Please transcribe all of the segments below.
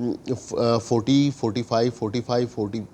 40, 45, 45, 40,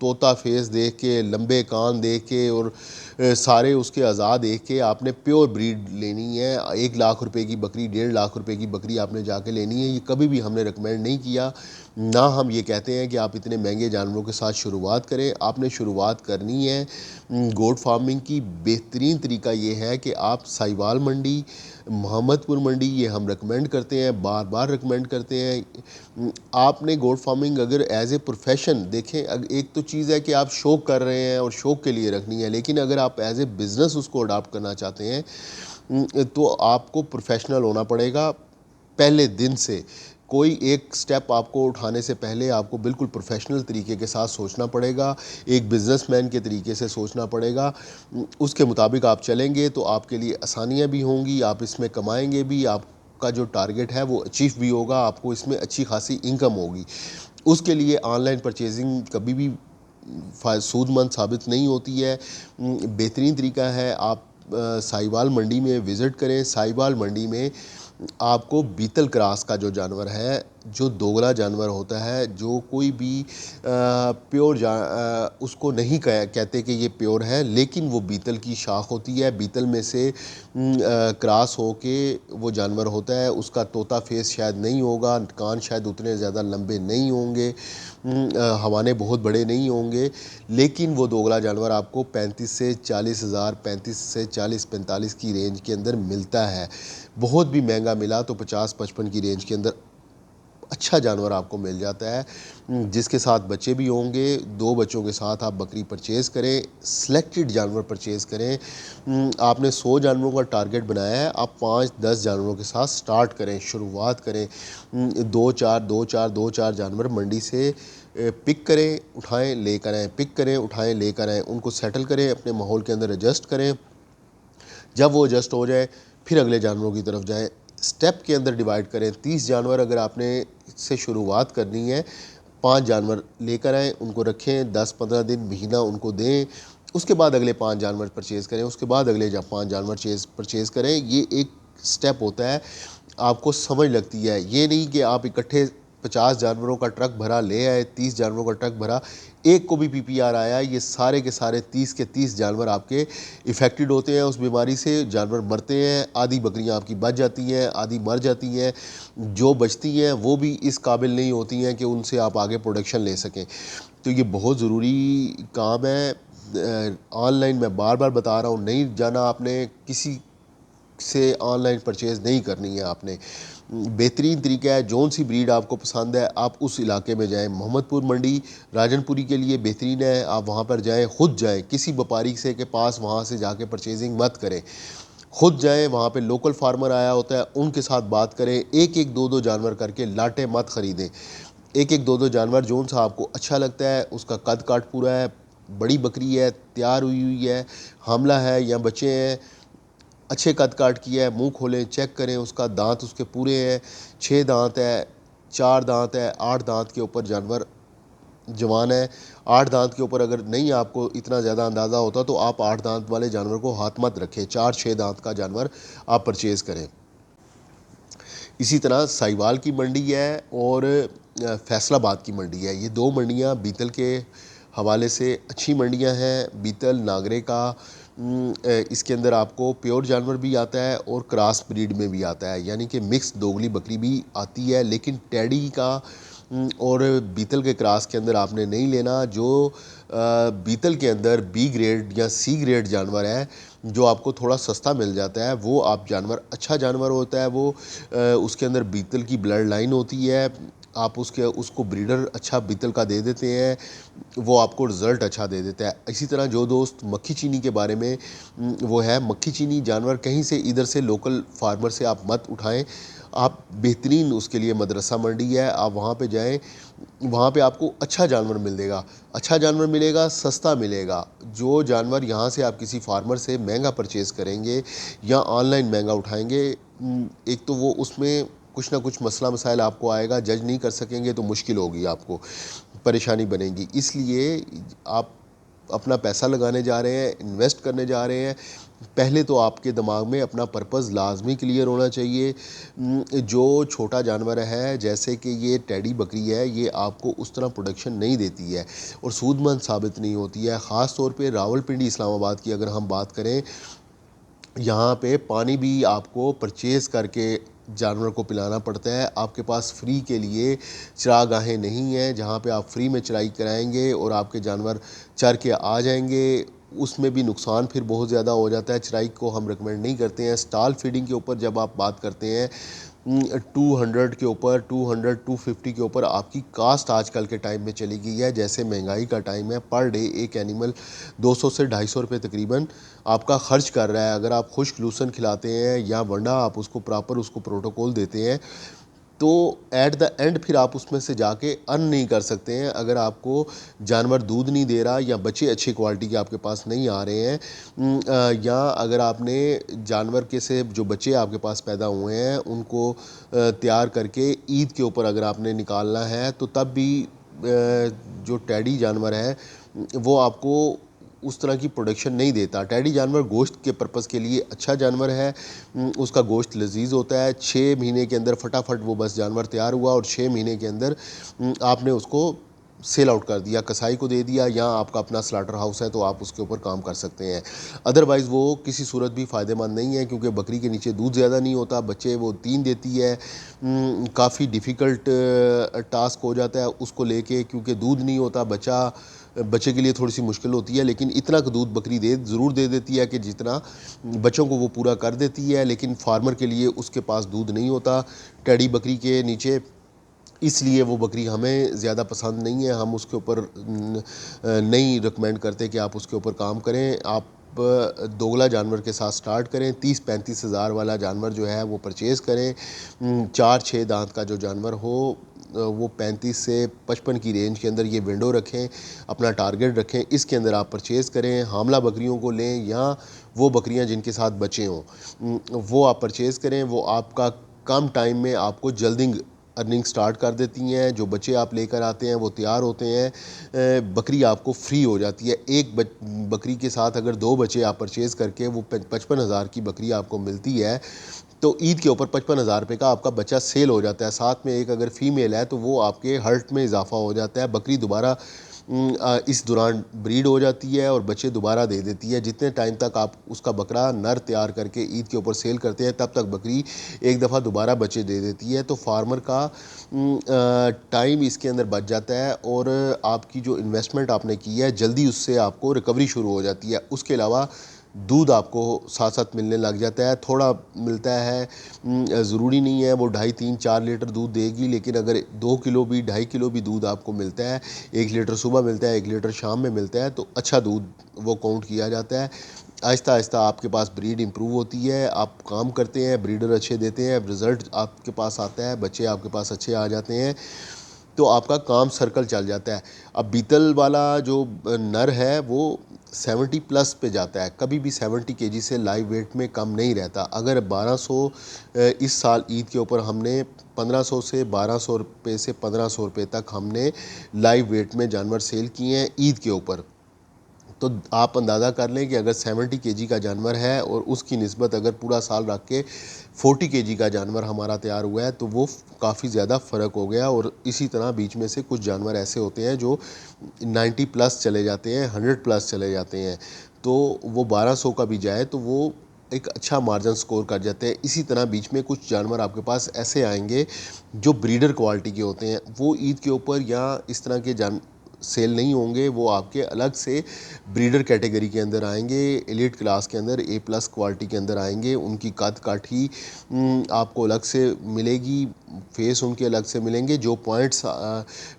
طوطا فیس دیکھ کے، لمبے کان دیکھ کے اور سارے اس کے اعضاء دیکھ کے آپ نے پیور بریڈ لینی ہے. 1 لاکھ روپے کی بکری، 1.5 لاکھ روپے کی بکری آپ نے جا کے لینی ہے. یہ کبھی بھی ہم نے ریکمینڈ نہیں کیا. نہ ہم یہ کہتے ہیں کہ آپ اتنے مہنگے جانوروں کے ساتھ شروعات کریں. آپ نے شروعات کرنی ہے گوٹ فارمنگ کی. بہترین طریقہ یہ ہے کہ آپ ساہیوال منڈی، محمد پور منڈی، یہ ہم ریکمینڈ کرتے ہیں، بار بار ریکمینڈ کرتے ہیں. آپ نے گوٹ فارمنگ اگر ایز اے پروفیشن دیکھیں، ایک تو چیز ہے کہ آپ شوق کر رہے ہیں اور شوق کے لیے رکھنی ہے، لیکن اگر آپ ایز اے بزنس اس کو اڈاپٹ کرنا چاہتے ہیں تو آپ کو پروفیشنل ہونا پڑے گا. پہلے دن سے کوئی ایک سٹیپ آپ کو اٹھانے سے پہلے آپ کو بالکل پروفیشنل طریقے کے ساتھ سوچنا پڑے گا، ایک بزنس مین کے طریقے سے سوچنا پڑے گا. اس کے مطابق آپ چلیں گے تو آپ کے لیے آسانیاں بھی ہوں گی، آپ اس میں کمائیں گے بھی، آپ کا جو ٹارگٹ ہے وہ اچیو بھی ہوگا، آپ کو اس میں اچھی خاصی انکم ہوگی. اس کے لیے آن لائن پرچیزنگ کبھی بھی سود مند ثابت نہیں ہوتی ہے. بہترین طریقہ ہے آپ ساہیوال منڈی میں وزٹ کریں. ساہیوال منڈی میں آپ کو بیتل کراس کا جو جانور ہے، جو دوگلا جانور ہوتا ہے، جو کوئی بھی پیور اس کو نہیں کہتے کہ یہ پیور ہے، لیکن وہ بیتل کی شاخ ہوتی ہے. بیتل میں سے کراس ہو کے وہ جانور ہوتا ہے. اس کا طوطا فیس شاید نہیں ہوگا، کان شاید اتنے زیادہ لمبے نہیں ہوں گے، ہوانے بہت بڑے نہیں ہوں گے، لیکن وہ دوگلا جانور آپ کو 35 سے 40 ہزار، 35 سے 40 45 کی رینج کے اندر ملتا ہے. بہت بھی مہنگا ملا تو 50-55 کی رینج کے اندر اچھا جانور آپ کو مل جاتا ہے، جس کے ساتھ بچے بھی ہوں گے. 2 بچوں کے ساتھ آپ بکری پرچیز کریں، سلیکٹڈ جانور پرچیز کریں. آپ نے 100 جانوروں کا ٹارگٹ بنایا ہے، آپ 5-10 جانوروں کے ساتھ سٹارٹ کریں، شروعات کریں. 2-4 جانور منڈی سے پک کریں، اٹھائیں لے کر آئیں، پک کریں اٹھائیں لے کر آئیں. ان کو سیٹل کریں، اپنے ماحول کے اندر ایڈجسٹ کریں. جب وہ ایڈجسٹ ہو جائے پھر اگلے جانوروں کی طرف جائیں. سٹیپ کے اندر ڈیوائیڈ کریں. 30 جانور اگر آپ نے سے شروعات کرنی ہے، 5 جانور لے کر آئیں، ان کو رکھیں، 10-15 دن مہینہ ان کو دیں. اس کے بعد اگلے 5 جانور پرچیز کریں، اس کے بعد اگلے 5 جانور پرچیز کریں. یہ ایک سٹیپ ہوتا ہے، آپ کو سمجھ لگتی ہے. یہ نہیں کہ آپ اکٹھے 50 جانوروں کا ٹرک بھرا لے آئے، 30 جانوروں کا ٹرک بھرا، ایک کو بھی پی پی آر آیا، یہ سارے کے سارے 30 کے 30 جانور آپ کے افیکٹڈ ہوتے ہیں اس بیماری سے. جانور مرتے ہیں، آدھی بکریاں آپ کی بچ جاتی ہیں، آدھی مر جاتی ہیں. جو بچتی ہیں وہ بھی اس قابل نہیں ہوتی ہیں کہ ان سے آپ آگے پروڈکشن لے سکیں. تو یہ بہت ضروری کام ہے. آن لائن میں بار بار بتا رہا ہوں، نہیں جانا آپ نے، کسی سے آن لائن پرچیز نہیں کرنی ہے آپ نے. بہترین طریقہ ہے، جون سی بریڈ آپ کو پسند ہے آپ اس علاقے میں جائیں. محمد پور منڈی راجن پوری کے لیے بہترین ہے، آپ وہاں پر جائیں، خود جائیں، کسی وپاری سے کے پاس وہاں سے جا کے پرچیزنگ مت کریں. خود جائیں، وہاں پہ لوکل فارمر آیا ہوتا ہے، ان کے ساتھ بات کریں. 1-2 جانور کر کے لاٹیں مت خریدیں. 1-2 جانور جون سا آپ کو اچھا لگتا ہے، اس کا قد کاٹ پورا ہے، بڑی بکری ہے، تیار ہوئی ہے، حاملہ ہے یا بچے ہیں، اچھے قد کاٹ کیا ہے، منہ کھولیں، چیک کریں اس کا، دانت اس کے پورے ہیں، 6 دانت ہے، 4 دانت ہے، 8 دانت کے اوپر جانور جوان ہے. 8 دانت کے اوپر اگر نہیں آپ کو اتنا زیادہ اندازہ ہوتا تو آپ 8 دانت والے جانور کو ہاتھ مت رکھیں، 4-6 دانت کا جانور آپ پرچیز کریں. اسی طرح ساہیوال کی منڈی ہے اور فیصل آباد کی منڈی ہے. یہ 2 منڈیاں بیتل کے حوالے سے اچھی منڈیاں ہیں. بیتل ناگرے کا، اس کے اندر آپ کو پیور جانور بھی آتا ہے اور کراس بریڈ میں بھی آتا ہے، یعنی کہ مکس دوگلی بکری بھی آتی ہے. لیکن ٹیڈی کا اور بیتل کے کراس کے اندر آپ نے نہیں لینا. جو بیتل کے اندر بی گریڈ یا سی گریڈ جانور ہے جو آپ کو تھوڑا سستا مل جاتا ہے، وہ آپ جانور اچھا جانور ہوتا ہے. وہ اس کے اندر بیتل کی بلڈ لائن ہوتی ہے، آپ اس کو بریڈر اچھا بیتل کا دے دیتے ہیں، وہ آپ کو رزلٹ اچھا دے دیتا ہے. اسی طرح جو دوست مکھی چینی کے بارے میں وہ ہے، مکھی چینی جانور کہیں سے ادھر سے لوکل فارمر سے آپ مت اٹھائیں. آپ بہترین اس کے لیے مدرسہ منڈی ہے، آپ وہاں پہ جائیں، وہاں پہ آپ کو اچھا جانور مل گا، اچھا جانور ملے گا، سستا ملے گا. جو جانور یہاں سے آپ کسی فارمر سے مہنگا پرچیز کریں گے یا آن لائن مہنگا اٹھائیں گے، ایک تو وہ اس میں کچھ نہ کچھ مسئلہ مسائل آپ کو آئے گا، جج نہیں کر سکیں گے تو مشکل ہوگی، آپ کو پریشانی بنے گی. اس لیے آپ اپنا پیسہ لگانے جا رہے ہیں، انویسٹ کرنے جا رہے ہیں، پہلے تو آپ کے دماغ میں اپنا پرپز لازمی کلیئر ہونا چاہیے۔ جو چھوٹا جانور ہے جیسے کہ یہ ٹیڈی بکری ہے، یہ آپ کو اس طرح پروڈکشن نہیں دیتی ہے اور سود مند ثابت نہیں ہوتی ہے۔ خاص طور پہ راولپنڈی اسلام آباد کی اگر ہم بات کریں، یہاں پہ پانی بھی آپ کو پرچیز کر کے جانور کو پلانا پڑتا ہے۔ آپ کے پاس فری کے لیے چراگاہیں نہیں ہیں جہاں پہ آپ فری میں چرائی کرائیں گے اور آپ کے جانور چر کے آ جائیں گے، اس میں بھی نقصان پھر بہت زیادہ ہو جاتا ہے۔ چرائی کو ہم ریکمینڈ نہیں کرتے ہیں۔ اسٹال فیڈنگ کے اوپر جب آپ بات کرتے ہیں، 200 کے اوپر، 250 کے اوپر آپ کی کاسٹ آج کل کے ٹائم میں چلی گئی ہے۔ جیسے مہنگائی کا ٹائم ہے، پر ڈے ایک اینیمل 200 سے 250 روپے تقریباً آپ کا خرچ کر رہا ہے۔ اگر آپ خشک لوسن کھلاتے ہیں یا ورنہ آپ اس کو پراپر اس کو پروٹوکول دیتے ہیں، تو ایٹ دا اینڈ پھر آپ اس میں سے جا کے ارن نہیں کر سکتے ہیں۔ اگر آپ کو جانور دودھ نہیں دے رہا یا بچے اچھی کوالٹی کے آپ کے پاس نہیں آ رہے ہیں، یا اگر آپ نے جانور کے سے جو بچے آپ کے پاس پیدا ہوئے ہیں ان کو تیار کر کے عید کے اوپر اگر آپ نے نکالنا ہے، تو تب بھی جو ٹیڈی جانور ہے وہ آپ کو اس طرح کی پروڈکشن نہیں دیتا۔ ٹیڈی جانور گوشت کے پرپس کے لیے اچھا جانور ہے، اس کا گوشت لذیذ ہوتا ہے۔ 6 مہینے کے اندر فٹافٹ وہ بس جانور تیار ہوا اور 6 مہینے کے اندر آپ نے اس کو سیل آؤٹ کر دیا، کسائی کو دے دیا، یا آپ کا اپنا سلاٹر ہاؤس ہے تو آپ اس کے اوپر کام کر سکتے ہیں۔ ادروائز وہ کسی صورت بھی فائدہ مند نہیں ہے، کیونکہ بکری کے نیچے دودھ زیادہ نہیں ہوتا، بچے وہ 3 دیتی ہے، کافی ڈیفیکلٹ ٹاسک ہو جاتا ہے اس کو لے کے، کیونکہ دودھ نہیں ہوتا، بچے کے لیے تھوڑی سی مشکل ہوتی ہے، لیکن اتنا کہ دودھ بکری ضرور دے دیتی ہے کہ جتنا بچوں کو وہ پورا کر دیتی ہے، لیکن فارمر کے لیے اس کے پاس دودھ نہیں ہوتا ٹیڈی بکری کے نیچے، اس لیے وہ بکری ہمیں زیادہ پسند نہیں ہے۔ ہم اس کے اوپر نہیں ریکمینڈ کرتے کہ آپ اس کے اوپر کام کریں۔ آپ دوگلا جانور کے ساتھ سٹارٹ کریں، 30-35 ہزار والا جانور جو ہے وہ پرچیز کریں۔ 4-6 دانت کا جو جانور ہو، وہ 35 سے 55 کی رینج کے اندر یہ ونڈو رکھیں، اپنا ٹارگٹ رکھیں، اس کے اندر آپ پرچیز کریں۔ حاملہ بکریوں کو لیں یا وہ بکریاں جن کے ساتھ بچے ہوں، وہ آپ پرچیز کریں۔ وہ آپ کا کم ٹائم میں آپ کو جلدی ارننگ سٹارٹ کر دیتی ہیں۔ جو بچے آپ لے کر آتے ہیں وہ تیار ہوتے ہیں، بکری آپ کو فری ہو جاتی ہے۔ ایک بکری کے ساتھ اگر 2 بچے آپ پرچیز کر کے وہ 55,000 کی بکری آپ کو ملتی ہے، تو عید کے اوپر 55,000 روپے کا آپ کا بچہ سیل ہو جاتا ہے۔ ساتھ میں ایک اگر فیمیل ہے تو وہ آپ کے ہرٹ میں اضافہ ہو جاتا ہے، بکری دوبارہ اس دوران بریڈ ہو جاتی ہے اور بچے دوبارہ دے دیتی ہے۔ جتنے ٹائم تک آپ اس کا بکرا نر تیار کر کے عید کے اوپر سیل کرتے ہیں، تب تک بکری ایک دفعہ دوبارہ بچے دے دیتی ہے، تو فارمر کا ٹائم اس کے اندر بچ جاتا ہے اور آپ کی جو انویسٹمنٹ آپ نے کی ہے جلدی اس سے آپ کو ریکوری شروع ہو جاتی ہے۔ اس کے علاوہ دودھ آپ کو ساتھ ساتھ ملنے لگ جاتا ہے، تھوڑا ملتا ہے، ضروری نہیں ہے وہ 2.5-3-4 لیٹر دودھ دے گی، لیکن اگر 2 کلو بھی 2.5 کلو بھی دودھ آپ کو ملتا ہے، 1 لیٹر صبح ملتا ہے، 1 لیٹر شام میں ملتا ہے، تو اچھا دودھ وہ کاؤنٹ کیا جاتا ہے۔ آہستہ آہستہ آپ کے پاس بریڈ امپروو ہوتی ہے، آپ کام کرتے ہیں، بریڈر اچھے دیتے ہیں، رزلٹ آپ کے پاس آتا ہے، بچے آپ کے پاس اچھے آ جاتے ہیں، تو آپ کا کام سرکل چل جاتا ہے۔ اب بیتل والا جو نر ہے وہ 70 پلس پہ جاتا ہے، کبھی بھی 70 کے جی سے لائیو ویٹ میں کم نہیں رہتا۔ اگر 1200 اس سال عید کے اوپر ہم نے 1500 سے 1200 روپے سے 1500 روپے تک ہم نے لائیو ویٹ میں جانور سیل کیے ہیں عید کے اوپر، تو آپ اندازہ کر لیں کہ اگر 70 کے جی کا جانور ہے اور اس کی نسبت اگر پورا سال رکھ کے 40 کے جی کا جانور ہمارا تیار ہوا ہے، تو وہ کافی زیادہ فرق ہو گیا۔ اور اسی طرح بیچ میں سے کچھ جانور ایسے ہوتے ہیں جو 90 پلس چلے جاتے ہیں، 100 پلس چلے جاتے ہیں، تو وہ 1200 کا بھی جائے تو وہ ایک اچھا مارجن سکور کر جاتے ہیں۔ اسی طرح بیچ میں کچھ جانور آپ کے پاس ایسے آئیں گے جو بریڈر کوالٹی کے ہوتے ہیں، وہ عید کے اوپر یا اس طرح کے سیل نہیں ہوں گے، وہ آپ کے الگ سے بریڈر کیٹیگری کے اندر آئیں گے، ایلیٹ کلاس کے اندر، اے پلس کوالٹی کے اندر آئیں گے۔ ان کی قد کاٹھی آپ کو الگ سے ملے گی، فیس ان کے الگ سے ملیں گے۔ جو پوائنٹس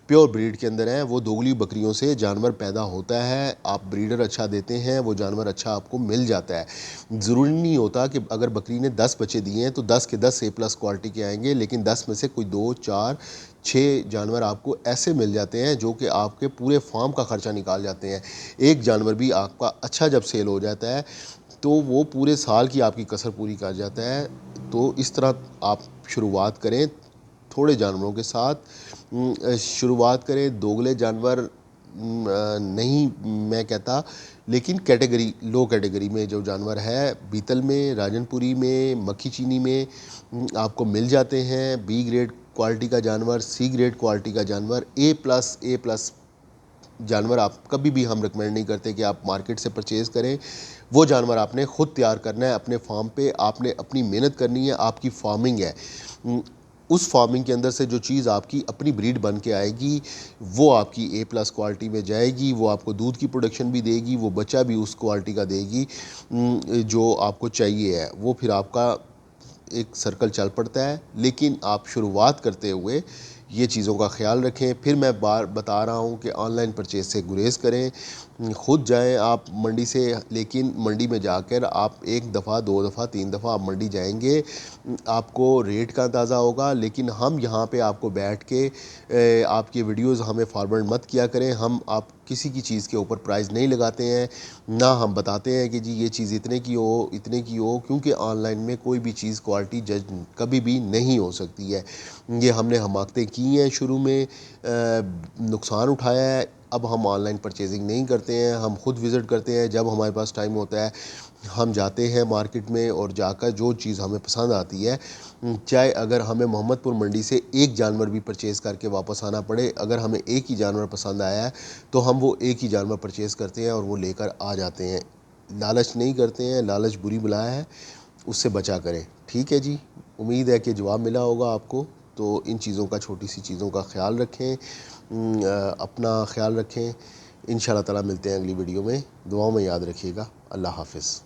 پیور بریڈ کے اندر ہیں وہ دوگلی بکریوں سے جانور پیدا ہوتا ہے، آپ بریڈر اچھا دیتے ہیں وہ جانور اچھا آپ کو مل جاتا ہے۔ ضروری نہیں ہوتا کہ اگر بکری نے 10 بچے دیے ہیں تو 10 کے 10 اے پلس کوالٹی کے آئیں گے، لیکن 10 میں سے کوئی 2-4-6 جانور آپ کو ایسے مل جاتے ہیں جو کہ آپ کے پورے فارم کا خرچہ نکال جاتے ہیں۔ ایک جانور بھی آپ کا اچھا جب سیل ہو جاتا ہے تو وہ پورے سال کی آپ کی کسر پوری کر جاتا ہے۔ تو اس طرح آپ شروعات کریں، تھوڑے جانوروں کے ساتھ شروعات کریں، دوگلے جانور نہیں میں کہتا، لیکن کیٹیگری لو کیٹیگری میں جو جانور ہے، بیتل میں، راجن پوری میں، مکھی چینی میں آپ کو مل جاتے ہیں. بی گریڈ کوالٹی کا جانور، سی گریڈ کوالٹی کا جانور، اے پلس جانور آپ کبھی بھی ہم ریکمینڈ نہیں کرتے کہ آپ مارکیٹ سے پرچیز کریں. وہ جانور آپ نے خود تیار کرنا ہے اپنے فارم پہ، آپ نے اپنی محنت کرنی ہے، آپ کی فارمنگ ہے. اس فارمنگ کے اندر سے جو چیز آپ کی اپنی بریڈ بن کے آئے گی وہ آپ کی اے پلس کوالٹی میں جائے گی. وہ آپ کو دودھ کی پروڈکشن بھی دے گی، وہ بچہ بھی اس کوالٹی کا دے گی جو آپ کو چاہیے ہے. وہ پھر آپ کا ایک سرکل چل پڑتا ہے. لیکن آپ شروعات کرتے ہوئے یہ چیزوں کا خیال رکھیں. پھر میں بتا رہا ہوں کہ آن لائن پرچیز سے گریز کریں، خود جائیں آپ منڈی سے. لیکن منڈی میں جا کر آپ ایک دفعہ، دو دفعہ، تین دفعہ آپ منڈی جائیں گے، آپ کو ریٹ کا اندازہ ہوگا. لیکن ہم یہاں پہ آپ کو بیٹھ کے آپ کی ویڈیوز ہمیں فارورڈ مت کیا کریں. ہم آپ کسی کی چیز کے اوپر پرائز نہیں لگاتے ہیں، نہ ہم بتاتے ہیں کہ جی یہ چیز اتنے کی ہو، کیونکہ آن لائن میں کوئی بھی چیز کوالٹی جج کبھی بھی نہیں ہو سکتی ہے. یہ ہم نے حماقتیں کی ہیں، شروع میں نقصان اٹھایا ہے. اب ہم آن لائن پرچیزنگ نہیں کرتے ہیں، ہم خود وزٹ کرتے ہیں. جب ہمارے پاس ٹائم ہوتا ہے ہم جاتے ہیں مارکیٹ میں، اور جا کر جو چیز ہمیں پسند آتی ہے، چاہے اگر ہمیں محمد پور منڈی سے ایک جانور بھی پرچیز کر کے واپس آنا پڑے، اگر ہمیں ایک ہی جانور پسند آیا ہے تو ہم وہ ایک ہی جانور پرچیز کرتے ہیں اور وہ لے کر آ جاتے ہیں. لالچ نہیں کرتے ہیں، لالچ بری بلا ہے، اس سے بچا کریں. ٹھیک ہے جی، امید ہے کہ جواب ملا ہوگا آپ کو. تو ان چیزوں کا، چھوٹی سی چیزوں کا خیال رکھیں، اپنا خیال رکھیں. ان شاء اللہ تعالیٰ ملتے ہیں اگلی ویڈیو میں. دعاؤں میں یاد رکھیے گا. اللہ حافظ.